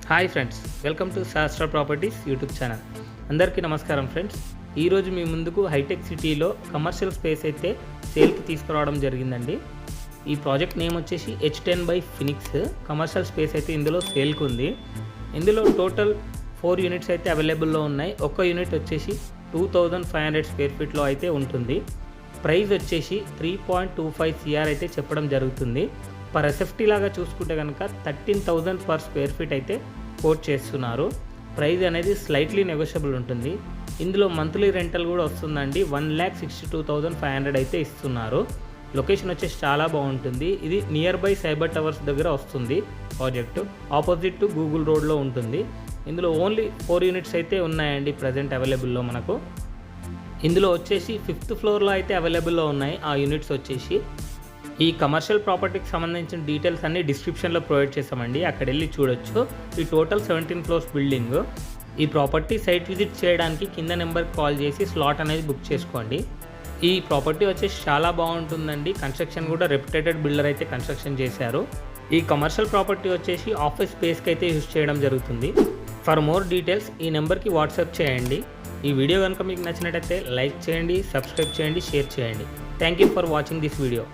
Hi friends, welcome to శాస్త్ర properties YouTube channel. అందరికీ నమస్కారం ఫ్రెండ్స్. ఈరోజు మీ ముందుకు హైటెక్ సిటీలో కమర్షియల్ స్పేస్ అయితే సేల్కి తీసుకురావడం జరిగిందండి. ఈ ప్రాజెక్ట్ నేమ్ వచ్చేసి H10 by Phoenix. Commercial space అయితే ఇందులో సేల్కి ఉంది. ఇందులో టోటల్ 4 యూనిట్స్ అయితే అవైలబుల్లో ఉన్నాయి. ఒక్క యూనిట్ వచ్చేసి 2500 స్క్వేర్ ఫీట్లో అయితే ఉంటుంది. ప్రైస్ వచ్చేసి 3.25 CR అయితే చెప్పడం జరుగుతుంది. పర్ ఎస్ఎఫ్టీ లాగా చూసుకుంటే కనుక 13,000 పర్ స్క్వేర్ ఫీట్ అయితే కోట్ చేస్తున్నారు. ప్రైస్ అనేది స్లైట్లీ నెగోషియబుల్ ఉంటుంది. ఇందులో మంత్లీ రెంటల్ కూడా వస్తుందండి. 1,62,500 అయితే ఇస్తున్నారు. లొకేషన్ వచ్చేసి చాలా బాగుంటుంది. ఇది నియర్ బై సైబర్ టవర్స్ దగ్గర వస్తుంది. ప్రాజెక్టు ఆపోజిట్ టు గూగుల్ రోడ్లో ఉంటుంది. ఇందులో ఓన్లీ 4 యూనిట్స్ అయితే ఉన్నాయండి ప్రజెంట్ అవైలబుల్లో మనకు. ఇందులో వచ్చేసి 5th ఫ్లోర్లో అయితే అవైలబుల్లో ఉన్నాయి ఆ యూనిట్స్ వచ్చేసి. ఈ కమర్షియల్ ప్రాపర్టీకి సంబంధించిన డీటెయిల్స్ అన్ని డిస్క్రిప్షన్లో ప్రొవైడ్ చేస్తామండి, అక్కడ వెళ్ళి చూడొచ్చు. ఈ టోటల్ 17 ఫ్లోర్స్ బిల్డింగ్. ఈ ప్రాపర్టీ సైట్ విజిట్ చేయడానికి కింద నెంబర్కి కాల్ చేసి స్లాట్ అనేది బుక్ చేసుకోండి. ఈ ప్రాపర్టీ వచ్చేసి చాలా బాగుంటుందండి. కన్స్ట్రక్షన్ కూడా రెప్యుటేటెడ్ బిల్డర్ అయితే కన్స్ట్రక్షన్ చేశారు. ఈ కమర్షియల్ ప్రాపర్టీ వచ్చేసి ఆఫీస్ స్పేస్కి అయితే యూజ్ చేయడం జరుగుతుంది. ఫర్ మోర్ డీటెయిల్స్ ఈ నెంబర్కి వాట్సాప్ చేయండి. ఈ వీడియో కనుక మీకు నచ్చినట్టయితే లైక్ చేయండి, సబ్స్క్రైబ్ చేయండి, షేర్ చేయండి. Thank you for watching this video.